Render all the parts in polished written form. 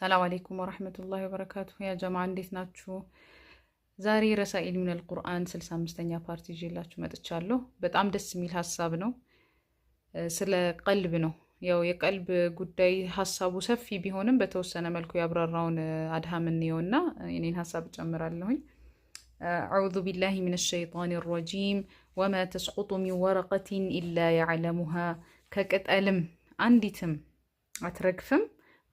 ሰላም አለይኩም ወራህመቱላሂ ወበረካቱሁ። ያ ጀማዓ እንዴት ናችሁ? ዛሬ ረሳኢል ሚነል ቁርአን 65ኛ ፓርቲ ይዤላችሁ መጥቻለሁ። በጣም ደስ የሚል ሀሳብ ነው። ስለ ቀልብ ነው። ያው የቀልብ ጉዳይ ሀሳቡ ሰፊ ቢሆንም በተወሰነ መልኩ ያብራራውን አድሃም እንየውና የኔን ሀሳብ እጨምራለሁኝ። አዑዙ ቢላሂ ሚነ ሸይጣኒ ረጂም ወማ ተስቁጡ ሚን ወረቀቲን ኢላ ያዕለሙሃ ከቅጠልም አንዲትም አትረግፍም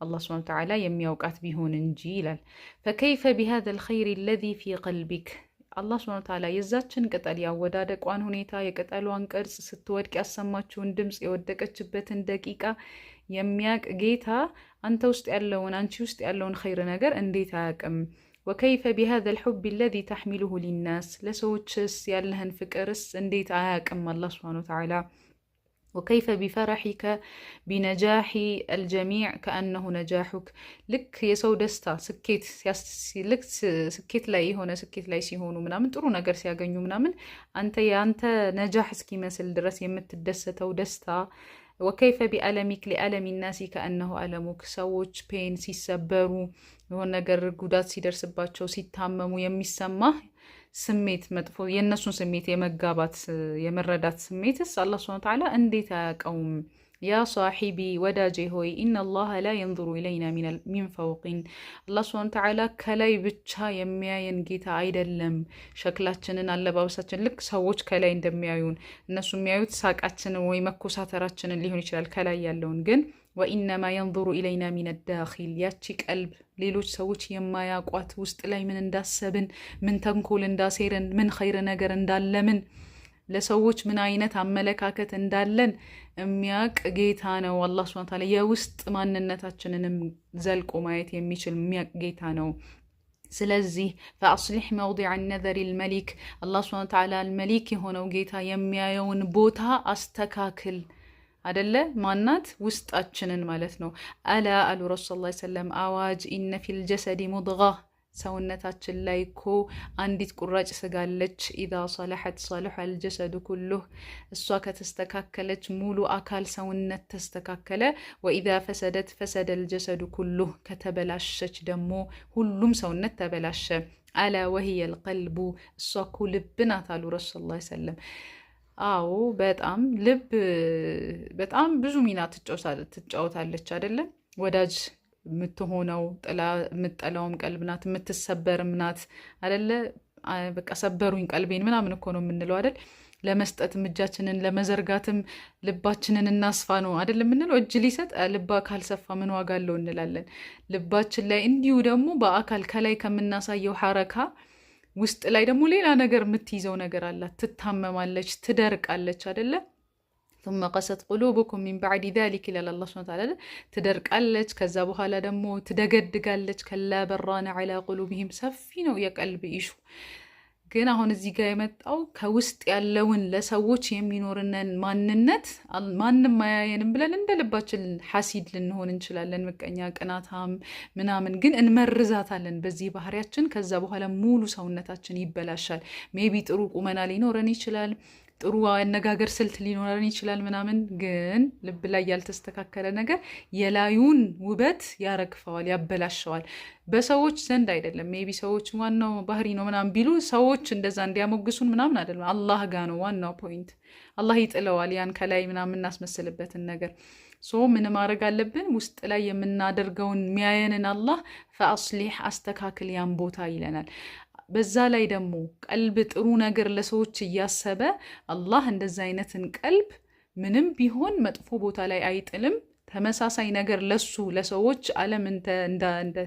አላህ ሱብሓነሁ ወተዓላ የሚያውቃት ቢሆን እንጂ ይላል። ፈከይፈ ቢሃዘል ኸይሪ አለዚ ፊ ቀልቢክ አላህ ሱብሓነሁ ወተዓላ የዛችን ቅጠል ያወዳደቋን ሁኔታ፣ የቅጠሏን ቅርጽ፣ ስትወድቅ ያሰማችውን ድምፅ፣ የወደቀችበትን ደቂቃ የሚያቅ ጌታ አንተ ውስጥ ያለውን አንቺ ውስጥ ያለውን ኸይር ነገር እንዴት አያውቅም? ወከይፈ ቢሃዘል ሑብ አለዚ ተሕሚሉሁ ሊናስ ለሰዎችስ ያለህን ፍቅርስ እንዴት አያውቅም አላህ ሱብሓነሁ ወተዓላ? ወከይፈ ቢፈረሒከ ቢነጃሒ አልጀሚዕ ከአነሁ ነጃሑክ ልክ የሰው ደስታ ስኬት ላይ የሆነ ስኬት ላይ ሲሆኑ ምናምን ጥሩ ነገር ሲያገኙ ምናምን አንተ የአንተ ነጃሕ እስኪመስል ድረስ የምትደሰተው ደስታ። ወከይፈ ቢአለሚክ ሊአለሚ ናሲ ከአነሁ አለሙክ ሰዎች ፔን ሲሰበሩ የሆነ ነገር ጉዳት ሲደርስባቸው ሲታመሙ የሚሰማህ ስሜት መጥፎ የእነሱን ስሜት የመጋባት የመረዳት ስሜትስ አላህ ሱብሓነሁ ወተዓላ እንዴት አያውቀውም? ያ ሳሒቢ ወዳጄ ሆይ ኢነላሃ ላ የንዙሩ ኢለይና ሚን ፈውቂን አላህ ሱብሓነሁ ወተዓላ ከላይ ብቻ የሚያየን ጌታ አይደለም። ሸክላችንን፣ አለባበሳችን ልክ ሰዎች ከላይ እንደሚያዩን እነሱ የሚያዩት ሳቃችንን ወይ መኮሳተራችንን ሊሆን ይችላል ከላይ ያለውን ግን ወኢነማ የንዙሩ ኢለይና ሚን ዳኺል ያቺ ቀልብ ሌሎች ሰዎች የማያውቋት ውስጥ ላይ ምን እንዳሰብን፣ ምን ተንኮል እንዳሴርን፣ ምን ኸይር ነገር እንዳለምን፣ ለሰዎች ምን አይነት አመለካከት እንዳለን የሚያውቅ ጌታ ነው አላህ ሱብሓነሁ ወተዓላ። የውስጥ ማንነታችንንም ዘልቆ ማየት የሚችል የሚያውቅ ጌታ ነው። ስለዚህ ፈአስሊሕ መውዲዐ ነዘሪ ልመሊክ አላህ ሱብሓነሁ ወተዓላ አልመሊክ የሆነው ጌታ የሚያየውን ቦታ አስተካክል አደለ? ማናት? ውስጣችንን ማለት ነው። አላ አሉ ረሱል ሰለላሁ ዐለይሂ ወሰለም አዋጅ ኢነ ፊል ጀሰዲ ሙድጋ ሰውነታችን ላይ እኮ አንዲት ቁራጭ ስጋለች። ኢዛ ሰለሐት ሰለሐ አልጀሰዱ ኩሉህ እሷ ከተስተካከለች ሙሉ አካል ሰውነት ተስተካከለ። ወኢዛ ፈሰደት ፈሰደ አልጀሰዱ ኩሉህ ከተበላሸች ደግሞ ሁሉም ሰውነት ተበላሸ። አላ ወሂየ አልቀልቡ እሷ እኮ ልብ ናት አሉ ረሱል ሰለላሁ ዐለይሂ ወሰለም። አዎ በጣም ልብ በጣም ብዙ ሚና ትጫወታለች አይደለም? ወዳጅ የምትሆነው የምትጠላውም ቀልብ ናት፣ የምትሰበርም ናት አይደለ? በቃ ሰበሩኝ ቀልቤን ምናምን እኮ ነው የምንለው አይደል? ለመስጠትም እጃችንን ለመዘርጋትም ልባችንን እናስፋ ነው አይደል የምንለው? እጅ ሊሰጥ ልባ ካልሰፋ ምን ዋጋ አለው እንላለን። ልባችን ላይ እንዲሁ ደግሞ በአካል ከላይ ከምናሳየው ሐረካ ውስጥ ላይ ደግሞ ሌላ ነገር የምትይዘው ነገር አላት። ትታመማለች፣ ትደርቃለች አይደለ? ثم قست قلوبكم من بعد ذلك ይላል አላህ ሱብሓነሁ ወተዓላ። ትደርቃለች፣ ከዛ በኋላ ደግሞ ትደገድጋለች። ከላ በራነ ዐላ ቁሉብሂም ሰፊ ነው የቀልብ ኢሹ። ግን አሁን እዚህ ጋር የመጣው ከውስጥ ያለውን ለሰዎች የሚኖርነን ማንነት ማንም አያየንም ብለን እንደ ልባችን ሐሲድ ልንሆን እንችላለን። ምቀኛ፣ ቅናታም ምናምን ግን እንመርዛታለን በዚህ ባህሪያችን። ከዛ በኋላ ሙሉ ሰውነታችን ይበላሻል። ሜቢ ጥሩ ቁመና ሊኖረን ይችላል፣ ጥሩ አነጋገር ስልት ሊኖረን ይችላል ምናምን፣ ግን ልብ ላይ ያልተስተካከለ ነገር የላዩን ውበት ያረግፈዋል፣ ያበላሸዋል። በሰዎች ዘንድ አይደለም። ሜቢ ሰዎች ዋናው ባህሪ ነው ምናምን ቢሉ ሰዎች እንደዛ እንዲያሞግሱን ምናምን አይደለም። አላህ ጋ ነው ዋናው ፖይንት። አላህ ይጥለዋል ያን ከላይ ምናምን እናስመስልበትን ነገር። ምን ማድረግ አለብን? ውስጥ ላይ የምናደርገውን የሚያየንን አላህ ፈአስሊሕ አስተካክል ያን ቦታ ይለናል። በዛ ላይ ደግሞ ቀልብ ጥሩ ነገር ለሰዎች እያሰበ አላህ እንደዛ አይነትን ቀልብ ምንም ቢሆን መጥፎ ቦታ ላይ አይጥልም። ተመሳሳይ ነገር ለሱ ለሰዎች ዓለም እንደ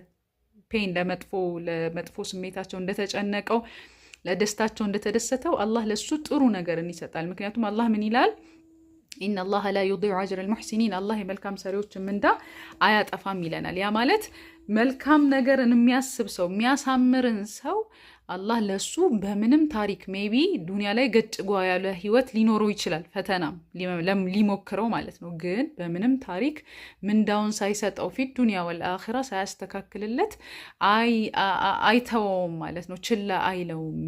ፔን ለመጥፎ ስሜታቸው እንደተጨነቀው ለደስታቸው እንደተደሰተው አላህ ለሱ ጥሩ ነገርን ይሰጣል። ምክንያቱም አላህ ምን ይላል? ኢነላሃ ላ ዩዲዑ አጅረ አልሙሕሲኒን አላህ የመልካም ሰሪዎችን ምንዳ አያጠፋም ይለናል። ያ ማለት መልካም ነገርን የሚያስብ ሰው የሚያሳምርን ሰው አላህ ለሱ በምንም ታሪክ ሜቢ ዱንያ ላይ ገጭጓ ያለ ህይወት ሊኖረው ይችላል፣ ፈተናም ሊሞክረው ማለት ነው። ግን በምንም ታሪክ ምንዳውን ሳይሰጠው ፊት ዱንያ ወልአኺራ ሳያስተካክልለት አይተወውም ማለት ነው፣ ችላ አይለውም።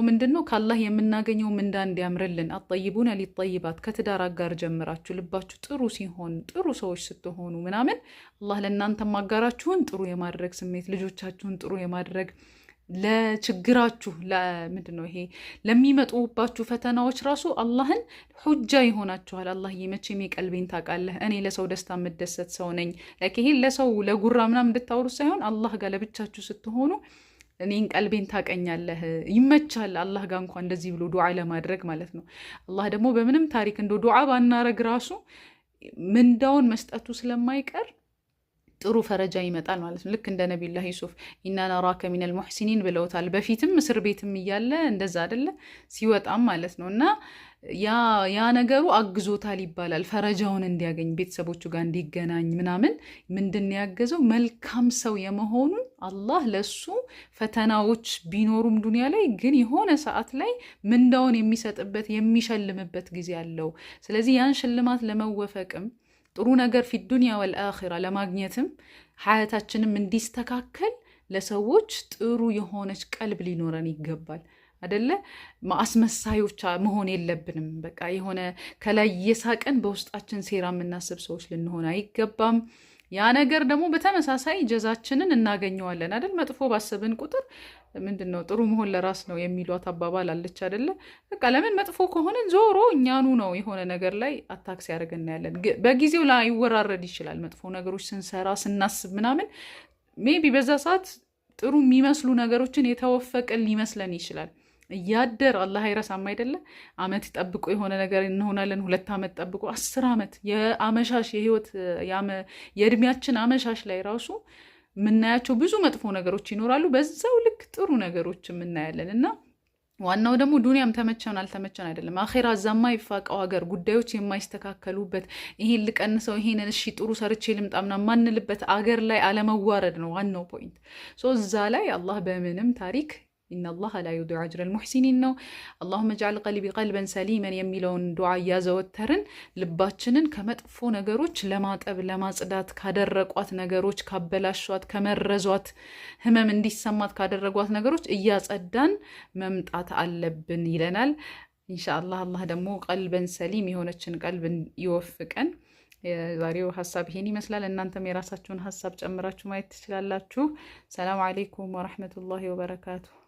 ምንድነው ከአላህ የምናገኘው ምንዳ እንዲያምርልን አጠይቡነ ሊጠይባት ከትዳር አጋር ጀምራችሁ ልባችሁ ጥሩ ሲሆን ጥሩ ሰዎች ስትሆኑ ምናምን አላህ ለእናንተ ማጋራችሁን ጥሩ የማድረግ ስሜት ልጆቻችሁን ጥሩ የማድረግ ለችግራችሁ ምንድነው ይሄ ለሚመጡባችሁ ፈተናዎች ራሱ አላህን ሁጃ ይሆናችኋል። አላህ መቼም የቀልቤን ታውቃለህ፣ እኔ ለሰው ደስታ የምደሰት ሰው ነኝ። ይሄን ለሰው ለጉራ ምናምን እንድታወሩ ሳይሆን አላህ ጋር ለብቻችሁ ስትሆኑ እኔን ቀልቤን ታቀኛለህ፣ ይመቻል አላህ ጋር እንኳን እንደዚህ ብሎ ዱዓ ለማድረግ ማለት ነው። አላህ ደግሞ በምንም ታሪክ እንደ ዱዓ ባናረግ ራሱ ምንዳውን መስጠቱ ስለማይቀር ጥሩ ፈረጃ ይመጣል ማለት ነው። ልክ እንደ ነቢዩላህ ዩሱፍ ኢና ነራከ ሚነል ሙሕሲኒን ብለውታል። በፊትም እስር ቤትም እያለ እንደዛ አይደለ ሲወጣም ማለት ነው። እና ያ ነገሩ አግዞታል ይባላል፣ ፈረጃውን እንዲያገኝ ቤተሰቦቹ ጋር እንዲገናኝ ምናምን። ምንድን ያገዘው መልካም ሰው የመሆኑ አላህ ለሱ ፈተናዎች ቢኖሩም ዱንያ ላይ ግን የሆነ ሰዓት ላይ ምንዳውን የሚሰጥበት የሚሸልምበት ጊዜ አለው። ስለዚህ ያን ሽልማት ለመወፈቅም ጥሩ ነገር ፊት ዱንያ ወልአኺራ ለማግኘትም ሀያታችንም እንዲስተካከል ለሰዎች ጥሩ የሆነች ቀልብ ሊኖረን ይገባል። አደለ አስመሳዮች መሆን የለብንም። በቃ የሆነ ከላይ እየሳቅን በውስጣችን ሴራ የምናስብ ሰዎች ልንሆን አይገባም። ያ ነገር ደግሞ በተመሳሳይ ጀዛችንን እናገኘዋለን አይደል? መጥፎ ባሰብን ቁጥር ምንድነው ጥሩ መሆን ለራስ ነው የሚሏት አባባል አለች አይደለ? በቃ ለምን መጥፎ ከሆነ ዞሮ እኛኑ ነው የሆነ ነገር ላይ አታክስ ያደርገን ያለን። በጊዜው ላይ ይወራረድ ይችላል። መጥፎ ነገሮች ስንሰራ ስናስብ ምናምን ሜቢ በዛ ሰዓት ጥሩ የሚመስሉ ነገሮችን የተወፈቅን ሊመስለን ይችላል። እያደር አላህ አይረሳም አይደለ? አመት ጠብቆ የሆነ ነገር እንሆናለን። 2 ዓመት ጠብቆ 10 ዓመት የአመሻሽ የህይወት የእድሜያችን አመሻሽ ላይ ራሱ የምናያቸው ብዙ መጥፎ ነገሮች ይኖራሉ። በዛው ልክ ጥሩ ነገሮች የምናያለን። እና ዋናው ደግሞ ዱንያም ተመቸን አልተመቸን አይደለም፣ አኼራ እዛማ ይፋቀው ሀገር ጉዳዮች የማይስተካከሉበት ይሄን ልቀንሰው ይሄንን እሺ ጥሩ ሰርቼ ልምጣ ምናምን ማንልበት አገር ላይ አለመዋረድ ነው ዋናው ፖይንት። እዛ ላይ አላህ በምንም ታሪክ ኢነላህ ላ ዩዲዑ አጅረል ሙሕሲኒን ነው። አላሁመ ጅዐል ቀልቢ ቀልበን ሰሊመን የሚለውን ዱዓ እያዘወተርን ልባችንን ከመጥፎ ነገሮች ለማጠብ ለማጽዳት፣ ካደረቋት ነገሮች ካበላሿት፣ ከመረዟት፣ ህመም እንዲሰማት ካደረጓት ነገሮች እያጸዳን መምጣት አለብን ይለናል። ኢንሻአላህ አላህ ደግሞ ቀልበን ሰሊም የሆነችን ቀልብ ይወፍቀን። የዛሬው ሀሳብ ይሄን ይመስላል። እናንተም የራሳችሁን ሀሳብ ጨምራችሁ ማየት ትችላላችሁ። ሰላም አለይኩም ወረሕመቱላሂ ወበረካቱሁ።